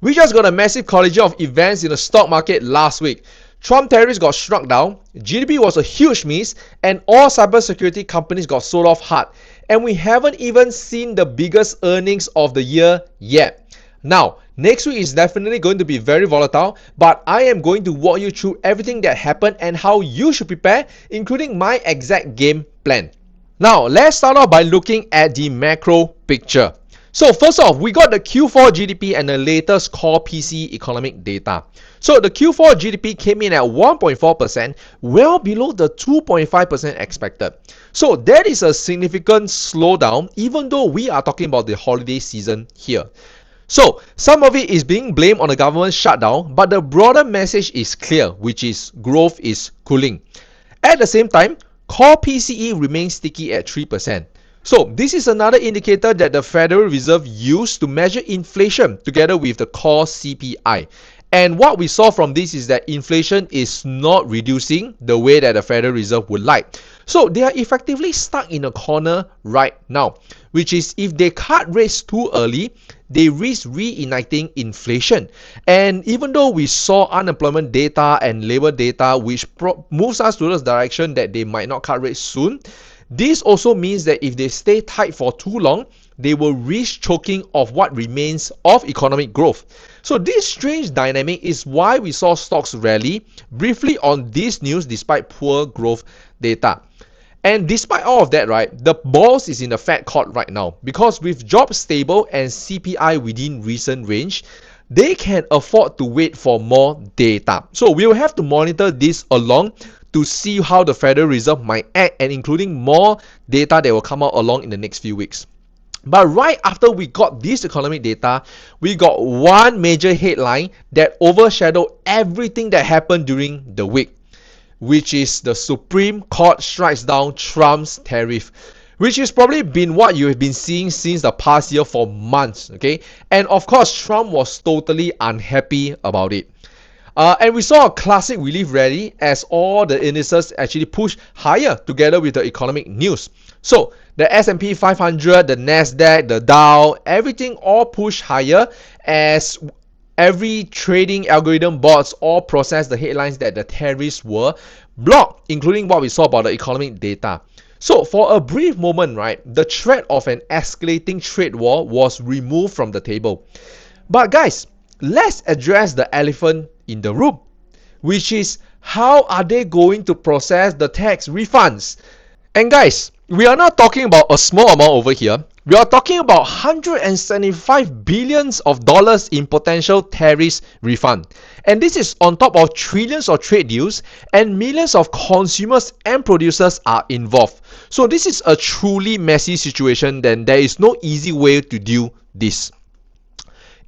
We just got a massive collision of events in the stock market last week. Trump tariffs got struck down, GDP was a huge miss, and all cybersecurity companies got sold off hard. And we haven't even seen the biggest earnings of the year yet. Now, next week is definitely going to be very volatile, but I am going to walk you through everything that happened and how you should prepare, including my exact game plan. Now, let's start off by looking at the macro picture. So first off, we got the Q4 GDP and the latest core PC economic data. So the Q4 GDP came in at 1.4%, well below the 2.5% expected. So that is a significant slowdown, even though we are talking about the holiday season here. So some of it is being blamed on the government shutdown, but the broader message is clear, which is growth is cooling. At the same time, core PCE remains sticky at 3%. So this is another indicator that the Federal Reserve used to measure inflation together with the core CPI. And what we saw from this is that inflation is not reducing the way that the Federal Reserve would like. So they are effectively stuck in a corner right now, which is if they cut rates too early, they risk reigniting inflation. And even though we saw unemployment data and labor data which moves us towards the direction that they might not cut rates soon, this also means that if they stay tight for too long, they will risk choking off what remains of economic growth. So this strange dynamic is why we saw stocks rally briefly on this news despite poor growth data. And despite all of that, right, the balls is in the Fed court right now, because with jobs stable and CPI within recent range, they can afford to wait for more data. So we will have to monitor this along to see how the Federal Reserve might act, and including more data that will come out along in the next few weeks. But right after we got this economic data, we got one major headline that overshadowed everything that happened during the week, which is the Supreme Court strikes down Trump's tariff, which has probably been what you have been seeing since the past year for months, okay? And of course, Trump was totally unhappy about it. And we saw a classic relief rally as all the indices actually pushed higher together with the economic news. So the S&P 500, the Nasdaq, the Dow, everything all pushed higher as every trading algorithm bots all processed the headlines that the tariffs were blocked, including what we saw about the economic data. So for a brief moment, right, the threat of an escalating trade war was removed from the table. But guys, let's address the elephant in the room, which is how are they going to process the tax refunds? And guys, we are not talking about a small amount over here. We are talking about $175 billion in potential tariffs refund. And this is on top of trillions of trade deals, and millions of consumers and producers are involved. So this is a truly messy situation, then there is no easy way to do this.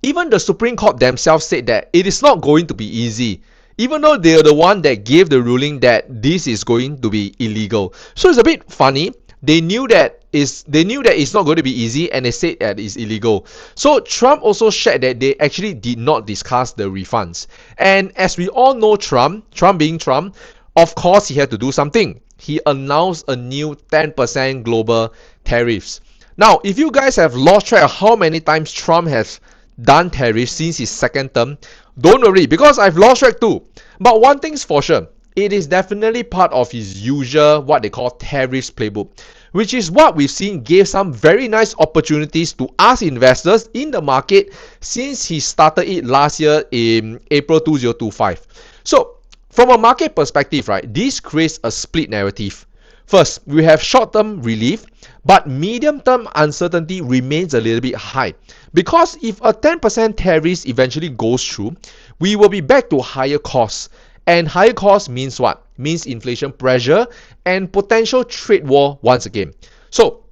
Even the Supreme Court themselves said that it is not going to be easy, even though they are the one that gave the ruling that this is going to be illegal. So it's a bit funny. They knew that it's not going to be easy, and they said that it's illegal. So Trump also shared that they actually did not discuss the refunds. And as we all know, Trump being Trump, of course he had to do something. He announced a new 10% global tariffs. Now, if you guys have lost track of how many times Trump has done tariffs since his second term, don't worry, because I've lost track too. But one thing's for sure, it is definitely part of his usual what they call tariffs playbook, which is what we've seen gave some very nice opportunities to us investors in the market since he started it last year in April 2025. So from a market perspective, right, this creates a split narrative. First, we have short-term relief, but medium-term uncertainty remains a little bit high. Because if a 10% tariff eventually goes through, we will be back to higher costs. And higher costs means what? Means inflation pressure and potential trade war once again. So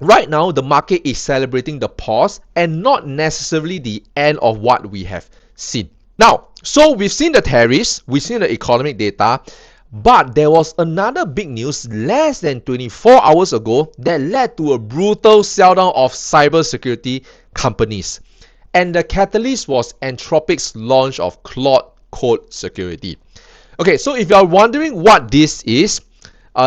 right now, the market is celebrating the pause and not necessarily the end of what we have seen. Now, so we've seen the tariffs, we've seen the economic data, but there was another big news less than 24 hours ago that led to a brutal sell-down of cybersecurity companies. And the catalyst was Anthropic's launch of Claude Code Security. Okay, so if you are wondering what this is,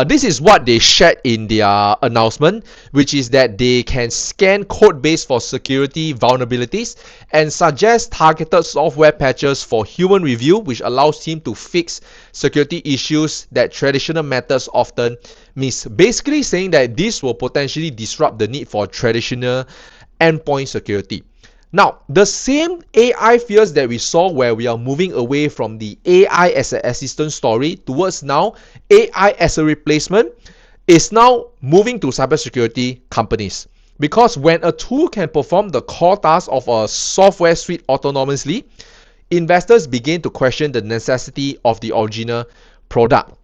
This is what they shared in their announcement, which is that they can scan code base for security vulnerabilities and suggest targeted software patches for human review, which allows team to fix security issues that traditional methods often miss. Basically saying that this will potentially disrupt the need for traditional endpoint security. Now, the same AI fears that we saw where we are moving away from the AI as an assistant story towards now AI as a replacement is now moving to cybersecurity companies. Because when a tool can perform the core tasks of a software suite autonomously, investors begin to question the necessity of the original product.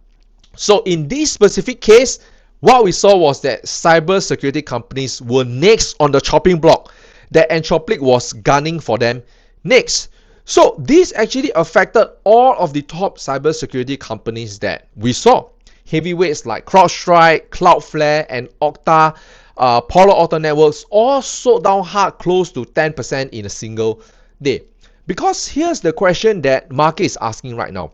So in this specific case, what we saw was that cybersecurity companies were next on the chopping block that Anthropic was gunning for them next. So this actually affected all of the top cybersecurity companies that we saw. Heavyweights like CrowdStrike, Cloudflare, and Okta, Palo Alto Networks all sold down hard, close to 10% in a single day. Because here's the question that market is asking right now.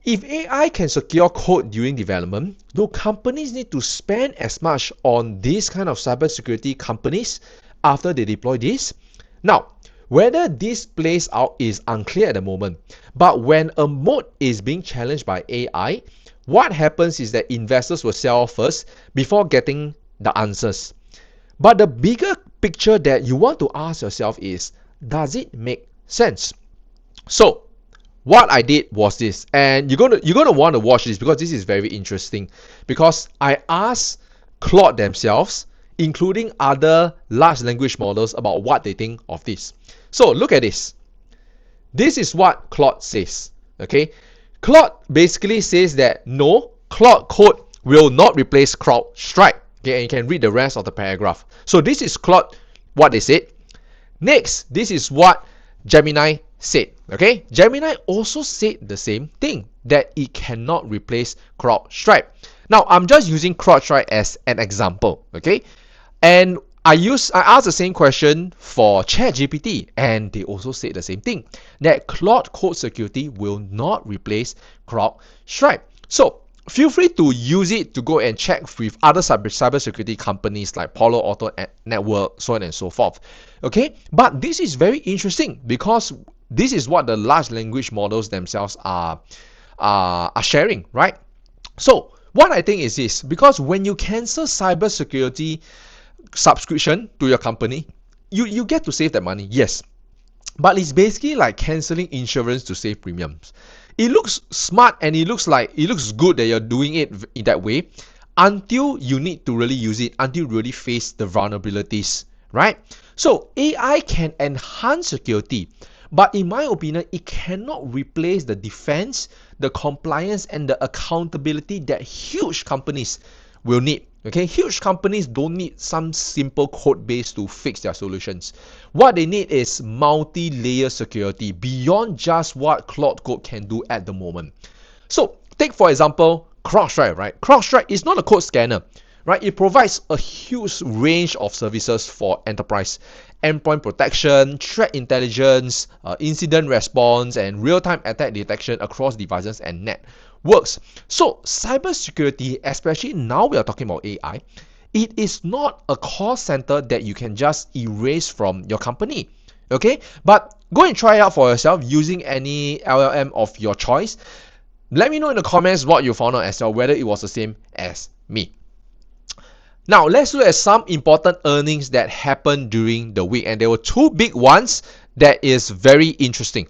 If AI can secure code during development, do companies need to spend as much on these kind of cybersecurity companies after they deploy this? Now, whether this plays out is unclear at the moment, but when a moat is being challenged by AI, what happens is that investors will sell first before getting the answers. But the bigger picture that you want to ask yourself is, does it make sense? So what I did was this, and you're gonna want to watch this because this is very interesting, because I asked Claude themselves, including other large language models, about what they think of this. So look at this. This is what Claude says. Okay, Claude basically says that no, Claude Code will not replace CrowdStrike. Okay, and you can read the rest of the paragraph. So this is Claude, what they said. Next, this is what Gemini said. Okay, Gemini also said the same thing, that it cannot replace CrowdStrike. Now, I'm just using CrowdStrike as an example. Okay, and I asked the same question for ChatGPT, and they also said the same thing, that Claude Code Security will not replace CrowdStrike. So feel free to use it to go and check with other cybersecurity companies like Palo Alto Networks, so on and so forth. Okay, but this is very interesting because this is what the large language models themselves are sharing, right? So what I think is this, because when you cancel cybersecurity subscription to your company, you get to save that money, yes, but it's basically like canceling insurance to save premiums. It looks smart and it looks good that you're doing it in that way until you need to really use it, until you really face the vulnerabilities, right? So AI can enhance security, but in my opinion, it cannot replace the defense, the compliance, and the accountability that huge companies will need. Okay, huge companies don't need some simple code base to fix their solutions. What they need is multi-layer security beyond just what Claude Code can do at the moment. So take for example CrowdStrike, right? CrowdStrike is not a code scanner, right? It provides a huge range of services for enterprise: endpoint protection, threat intelligence, incident response, and real-time attack detection across devices and networks. So cybersecurity, especially now we are talking about AI, it is not a call center that you can just erase from your company. Okay, but go and try it out for yourself using any LLM of your choice. Let me know in the comments what you found out as well, whether it was the same as me. Now let's look at some important earnings that happened during the week, and there were two big ones that is very interesting.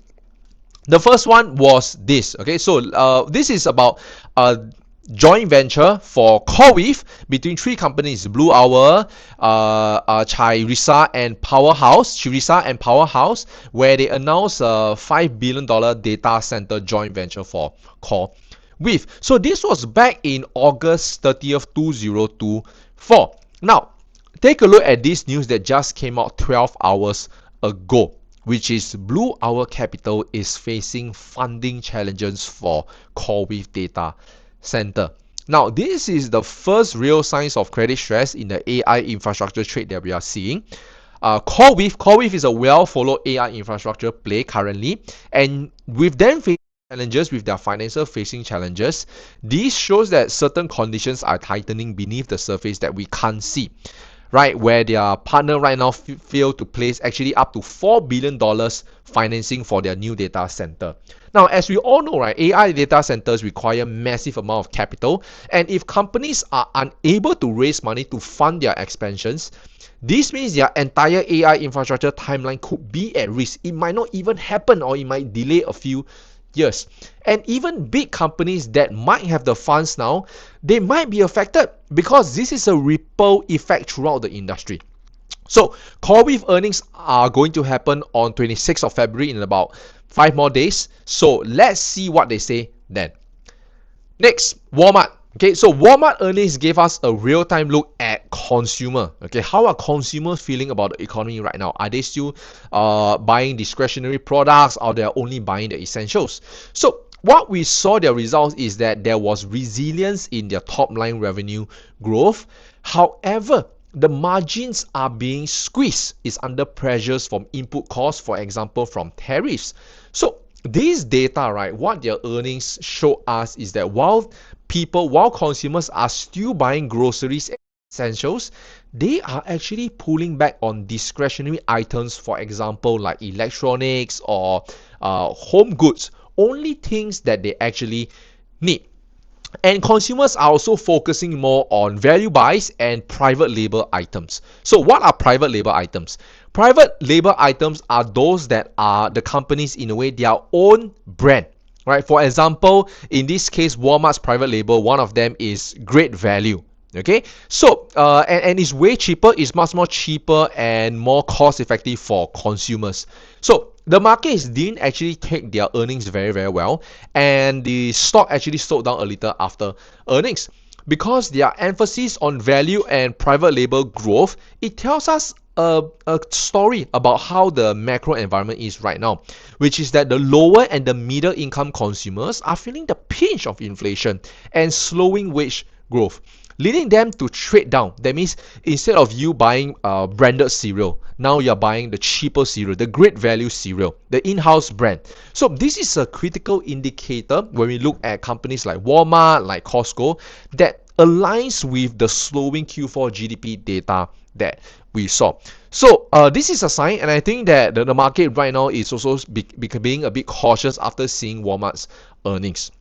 The first one was this. Okay, so this is about a joint venture for CoreWeave between three companies: Blue Hour, Chirisa and Powerhouse, where they announced a $5 billion data center joint venture for CoreWeave. So this was back in August 30th, 2024. Now, take a look at this news that just came out 12 hours ago, which is Blue Hour Capital is facing funding challenges for CoreWeave data center. Now, this is the first real signs of credit stress in the AI infrastructure trade that we are seeing. CoreWeave is a well-followed AI infrastructure play currently, and with them challenges with their financial facing challenges. This shows that certain conditions are tightening beneath the surface that we can't see, right? Where their partner right now failed to place actually up to $4 billion financing for their new data center. Now, as we all know, right, AI data centers require massive amount of capital, and if companies are unable to raise money to fund their expansions, this means their entire AI infrastructure timeline could be at risk. It might not even happen, or it might delay a few years. And even big companies that might have the funds now, they might be affected because this is a ripple effect throughout the industry. So CoreWeave earnings are going to happen on 26th of February in about 5 more days. So let's see what they say then. Next, Walmart. Okay, so Walmart earnings gave us a real-time look at consumer. Okay, how are consumers feeling about the economy right now? Are they still buying discretionary products, or they're only buying the essentials? So what we saw their results is that there was resilience in their top line revenue growth. However, the margins are being squeezed. It's under pressures from input costs, for example, from tariffs. So this data, right, what their earnings show us is that while consumers are still buying groceries and essentials, they are actually pulling back on discretionary items, for example, like electronics or home goods, only things that they actually need. And consumers are also focusing more on value buys and private label items. So what are private label items? Private label items are those that are the companies, in a way, their own brand, right? For example, in this case, Walmart's private label, one of them is Great Value. Okay, so and it's way cheaper. It's much more cheaper and more cost effective for consumers. So the markets didn't actually take their earnings very, very well, and the stock actually slowed down a little after earnings because their emphasis on value and private label growth. It tells us a story about how the macro environment is right now, which is that the lower and the middle income consumers are feeling the pinch of inflation and slowing wage growth, leading them to trade down. That means instead of you buying branded cereal, now you're buying the cheaper cereal, the Great Value cereal, the in-house brand. So this is a critical indicator when we look at companies like Walmart, like Costco, that aligns with the slowing Q4 GDP data that we saw. So this is a sign, and I think that the market right now is also becoming a bit cautious after seeing Walmart's earnings.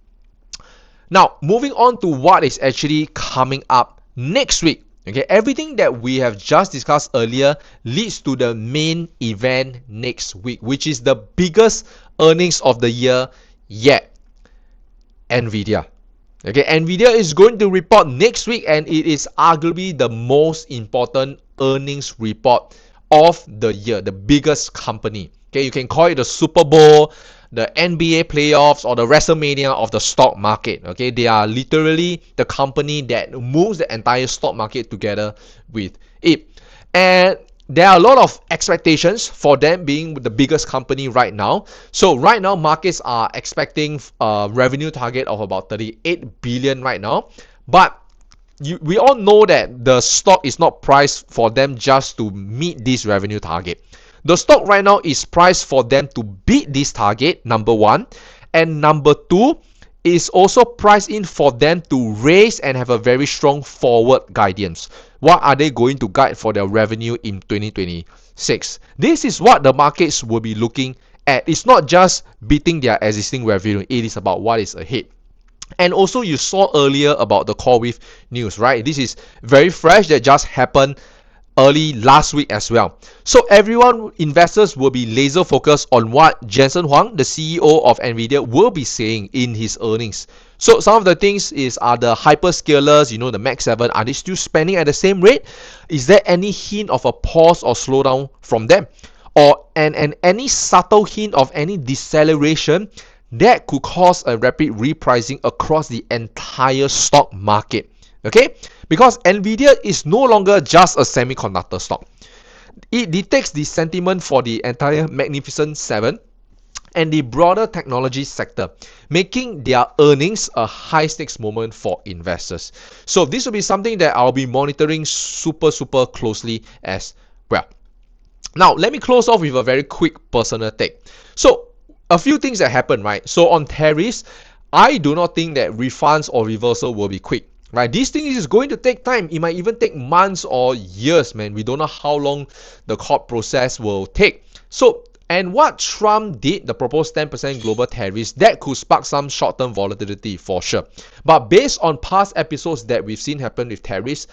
Now, moving on to what is actually coming up next week. Okay, everything that we have just discussed earlier leads to the main event next week, which is the biggest earnings of the year yet. Nvidia. Okay, Nvidia is going to report next week, and it is arguably the most important earnings report of the year, the biggest company. Okay, you can call it the Super Bowl, the NBA playoffs, or the WrestleMania of the stock market. Okay, they are literally the company that moves the entire stock market together with it. And there are a lot of expectations for them being the biggest company right now. So right now, markets are expecting a revenue target of about 38 billion right now. But we all know that the stock is not priced for them just to meet this revenue target. The stock right now is priced for them to beat this target, number one. And number two, is also priced in for them to raise and have a very strong forward guidance. What are they going to guide for their revenue in 2026? This is what the markets will be looking at. It's not just beating their existing revenue. It is about what is ahead. And also, you saw earlier about the CoreWeave news, right? This is very fresh, that just happened early last week as well. So everyone, investors, will be laser focused on what Jensen Huang, the CEO of Nvidia, will be saying in his earnings. So some of the things are the hyperscalers, the Mac 7, are they still spending at the same rate? Is there any hint of a pause or slowdown from them? Or and any subtle hint of any deceleration that could cause a rapid repricing across the entire stock market? Okay, because Nvidia is no longer just a semiconductor stock. It detects the sentiment for the entire Magnificent Seven and the broader technology sector, making their earnings a high stakes moment for investors. So this will be something that I'll be monitoring super closely as well. Now, let me close off with a very quick personal take. So a few things that happen, right? So on tariffs, I do not think that refunds or reversal will be quick, right? This thing is going to take time. It might even take months or years, man. We don't know how long the court process will take. So, and what Trump did, the proposed 10% global tariffs, that could spark some short-term volatility for sure. But based on past episodes that we've seen happen with tariffs,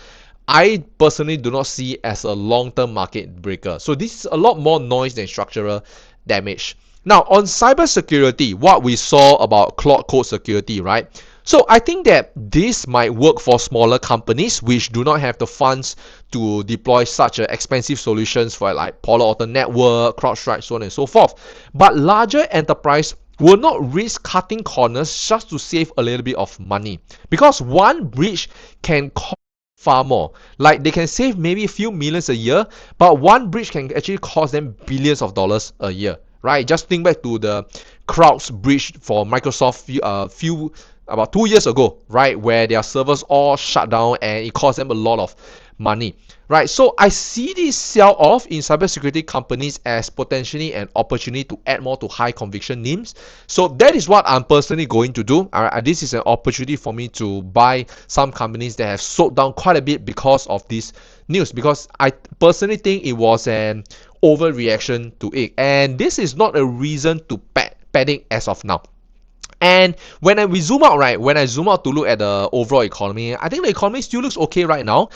I personally do not see as a long-term market breaker. So this is a lot more noise than structural damage. Now, on cybersecurity, what we saw about Claude Code Security, right? So I think that this might work for smaller companies which do not have the funds to deploy such expensive solutions for like Palo Alto Networks, CrowdStrike, so on and so forth. But larger enterprise will not risk cutting corners just to save a little bit of money, because one breach can cost far more. Like they can save maybe a few millions a year, but one breach can actually cost them billions of dollars a year, right? Just think back to the Crowds breach for Microsoft about 2 years ago, right, where their servers all shut down and it cost them a lot of money, right? So I see this sell off in cybersecurity companies as potentially an opportunity to add more to high conviction names. So that is what I'm personally going to do. This is an opportunity for me to buy some companies that have sold down quite a bit because of this news, because I personally think it was an overreaction to it, and this is not a reason to panic as of now. And when we zoom out, right, when I zoom out to look at the overall economy, I think the economy still looks okay right now.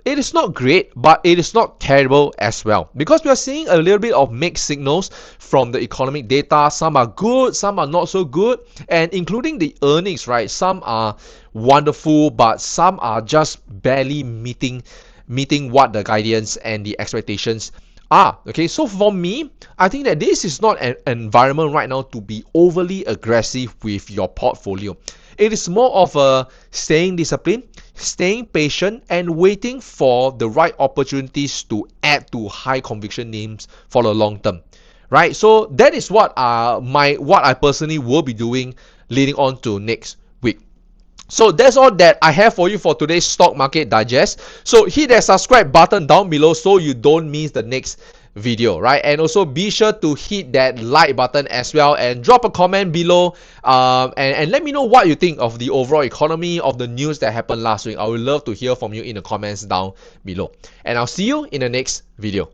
It is not great, but it is not terrible as well, because we are seeing a little bit of mixed signals from the economic data. Some are good, some are not so good, and including the earnings, right? Some are wonderful, but some are just barely meeting what the guidance and the expectations are. Okay, so for me, I think that this is not an environment right now to be overly aggressive with your portfolio. It is more of a staying disciplined, staying patient, and waiting for the right opportunities to add to high conviction names for the long term, right? So that is what I personally will be doing leading on to next week. So that's all that I have for you for today's stock market digest. So hit that subscribe button down below so you don't miss the next video, right? And also be sure to hit that like button as well, and drop a comment below, and let me know what you think of the overall economy, of the news that happened last week. I would love to hear from you in the comments down below, and I'll see you in the next video.